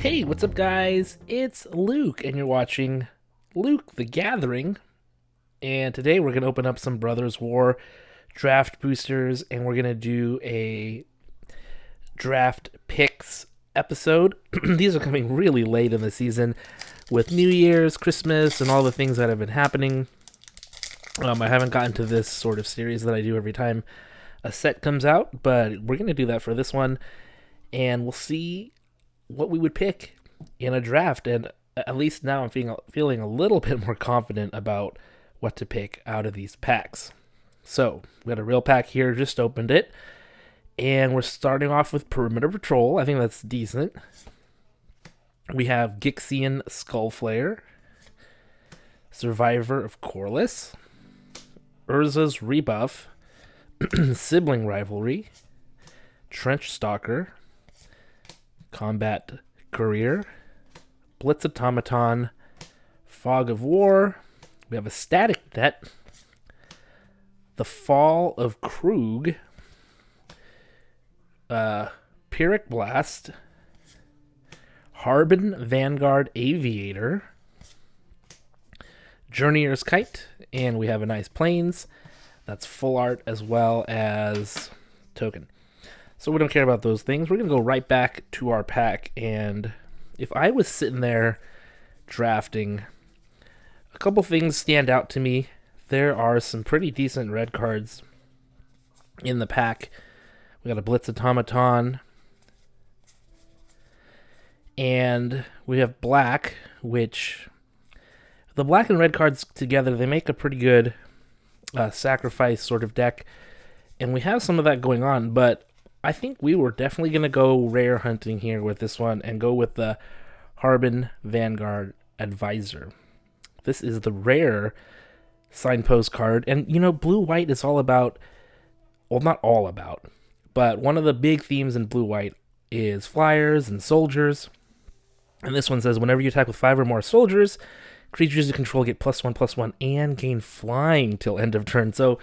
Hey, what's up, guys? It's Luke, and you're watching Luke the Gathering. And today we're going to open up some Brothers War draft boosters, and we're going to do a draft picks episode. These are coming really late in the season with New Year's, Christmas, and all the things that have been happening. I haven't gotten to this sort of series that I do every time a set comes out, but we're going to do that for this one, and we'll see what we would pick in a draft. And at least now I'm feeling a little bit more confident about what to pick out of these packs. So we got a real pack here, just opened it, and we're starting off with Perimeter Patrol. I think that's decent. We have Gixian Skullflare, Survivor of Corliss, Urza's Rebuff, Sibling Rivalry, Trench Stalker, Combat Courier, Blitz Automaton, Fog of War. We have a Static Net, The Fall of Krug, Pyrrhic Blast, Harbin Vanguard Aviator, Journeyer's Kite, and we have a nice Plains. That's full art as well as token. So we don't care about those things. We're going to go right back to our pack. And if I was sitting there drafting, a couple things stand out to me. There are some pretty decent red cards in the pack. We got a Blitz Automaton. And we have black, which the black and red cards together, they make a pretty good sacrifice sort of deck. And we have some of that going on, but I think we were definitely going to go rare hunting here with this one and go with the Harbin Vanguard Advisor. This is the rare signpost card. And, you know, blue-white is all about, well, not all about, but one of the big themes in blue-white is flyers and soldiers. And this one says, whenever you attack with 5 or more soldiers, creatures you control get +1/+1 and gain flying till end of turn. So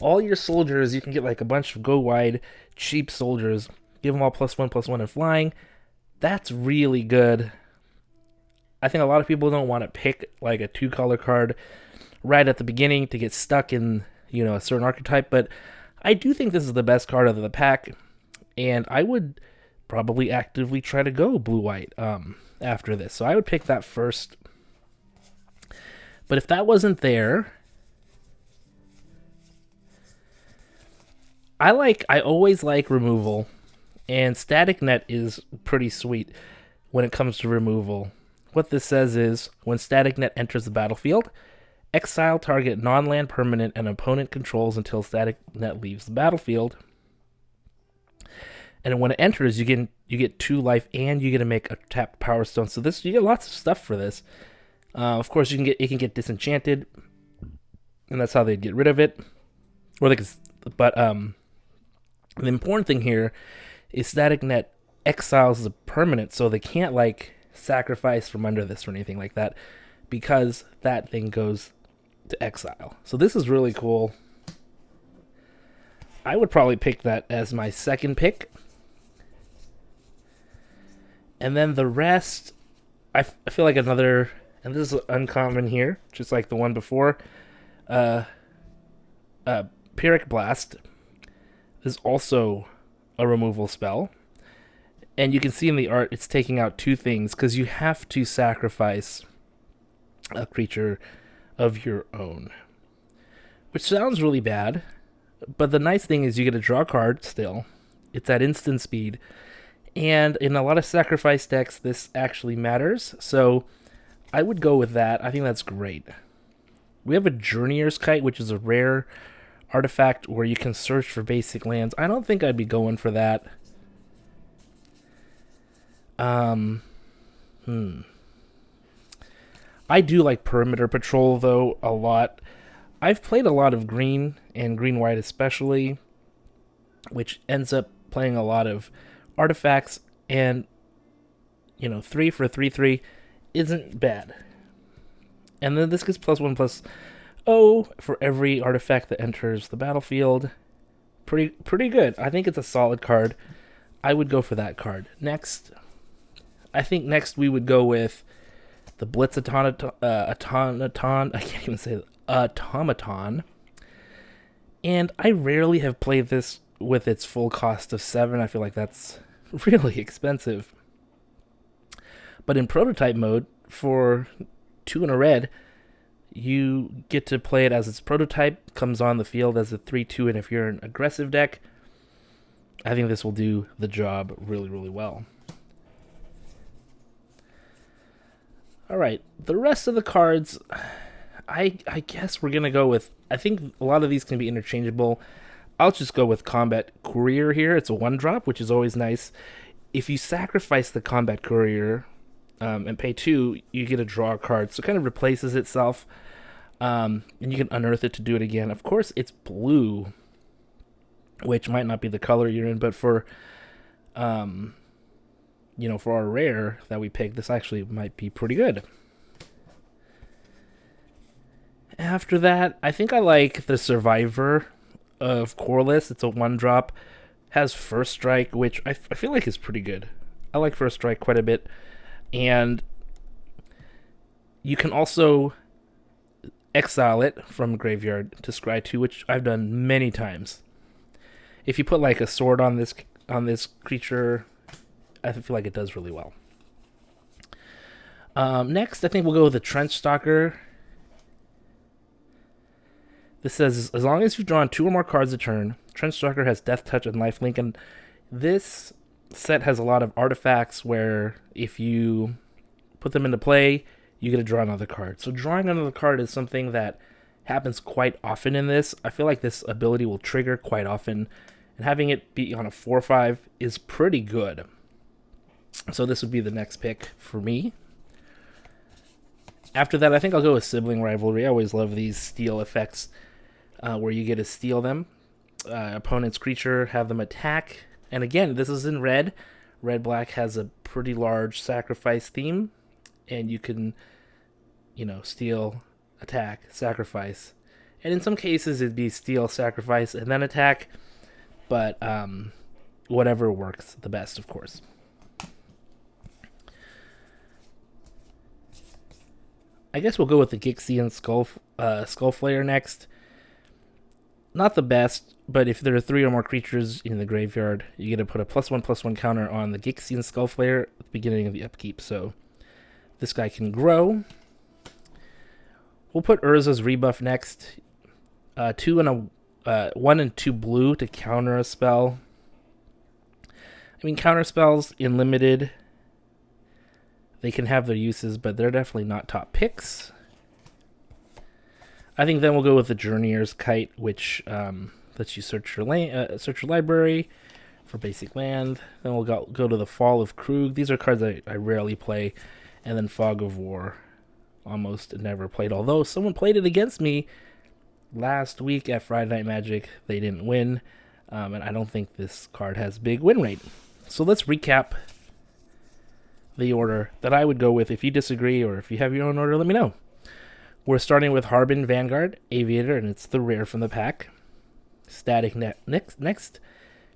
all your soldiers, you can get like a bunch of go-wide, cheap soldiers, give them all +1/+1 and flying. That's really good. I think a lot of people don't want to pick like a 2-color card right at the beginning to get stuck in, you know, a certain archetype, but I do think this is the best card of the pack, and I would probably actively try to go blue-white after this. So I would pick that first. But if that wasn't there, I always like removal, and Static Net is pretty sweet when it comes to removal. What this says is, when Static Net enters the battlefield, exile target non-land permanent an opponent controls until Static Net leaves the battlefield. And when it enters, you get 2 life, and you get to make a tapped Power Stone. So this, you get lots of stuff for this. Of course, it can get disenchanted, and that's how they get rid of it. Or they can, but the important thing here is Static Net exiles the permanent, so they can't like sacrifice from under this or anything like that, because that thing goes to exile. So this is really cool. I would probably pick that as my second pick. And then the rest, I feel like another, and this is uncommon here, just like the one before, Pyrrhic Blast is also a removal spell. And you can see in the art, it's taking out 2 things, because you have to sacrifice a creature of your own. Which sounds really bad, but the nice thing is you get to draw a card still. It's at instant speed. And in a lot of sacrifice decks, this actually matters. So I would go with that. I think that's great. We have a Journeyer's Kite, which is a rare artifact where you can search for basic lands. I don't think I'd be going for that. I do like Perimeter Patrol, though, a lot. I've played a lot of green, and green-white especially, which ends up playing a lot of artifacts, and, you know, 3 for 3/3 isn't bad. And then this gets +1/+0 for every artifact that enters the battlefield. Pretty good. I think it's a solid card. I would go for that card. Next, I think next we would go with the Blitz Automaton. I can't even say that. Automaton. And I rarely have played this with its full cost of 7. I feel like that's really expensive. But in prototype mode, for 2 in a red, you get to play it as its prototype, comes on the field as a 3/2, and if you're an aggressive deck, I think this will do the job really, really well. Alright, the rest of the cards, I guess we're going to go with, I think a lot of these can be interchangeable. I'll just go with Combat Courier here. It's a 1-drop, which is always nice. If you sacrifice the Combat Courier and pay 2, you get to draw a card. So it kind of replaces itself, and you can unearth it to do it again. Of course, it's blue, which might not be the color you're in, but for for our rare that we picked, this actually might be pretty good. After that, I think I like the Survivor of Corliss. It's a 1-drop, has First Strike, which I feel like is pretty good. I like First Strike quite a bit, and you can also exile it from graveyard to scry 2, which I've done many times. If you put like a sword on this creature, I feel like it does really well. Next, I think we'll go with the Trench Stalker. This says, as long as you've drawn 2 or more cards a turn, Trench Stalker has Death Touch and Lifelink, and this set has a lot of artifacts where if you put them into play, you get to draw another card. So drawing another card is something that happens quite often in this. I feel like this ability will trigger quite often, and having it be on a 4/5 is pretty good. So this would be the next pick for me. After that, I think I'll go with Sibling Rivalry. I always love these steal effects where you get to steal them. Opponent's creature, have them attack. And again, this is in red. Red-black has a pretty large sacrifice theme. And you can, steal, attack, sacrifice. And in some cases, it'd be steal, sacrifice, and then attack. But whatever works the best, of course. I guess we'll go with the Gixian Skullflayer next. Not the best, but if there are 3 or more creatures in the graveyard, you get to put a +1/+1 counter on the Gixian Skullflayer at the beginning of the upkeep. So this guy can grow. We'll put Urza's Rebuff next. 1 and 2 blue to counter a spell. I mean, counter spells in limited, they can have their uses, but they're definitely not top picks. I think then we'll go with the Journeyer's Kite, which lets you search your library for basic land. Then we'll go to the Fall of Krug. These are cards I rarely play. And then Fog of War, almost never played. Although someone played it against me last week at Friday Night Magic. They didn't win, and I don't think this card has big win rate. So let's recap the order that I would go with. If you disagree or if you have your own order, let me know. We're starting with Harbin Vanguard, Aviator, and it's the rare from the pack. Static next.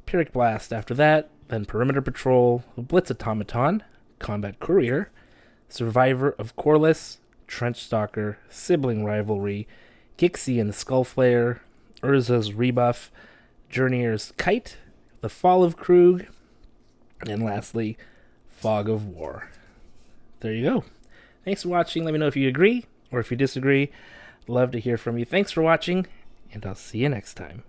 Pyrrhic Blast after that. Then Perimeter Patrol, Blitz Automaton, Combat Courier, Survivor of Corliss, Trench Stalker, Sibling Rivalry, Gixian Skullflayer, Urza's Rebuff, Journeyer's Kite, the Fall of Krug, and lastly, Fog of War. There you go. Thanks for watching. Let me know if you agree or if you disagree. Love to hear from you. Thanks for watching, and I'll see you next time.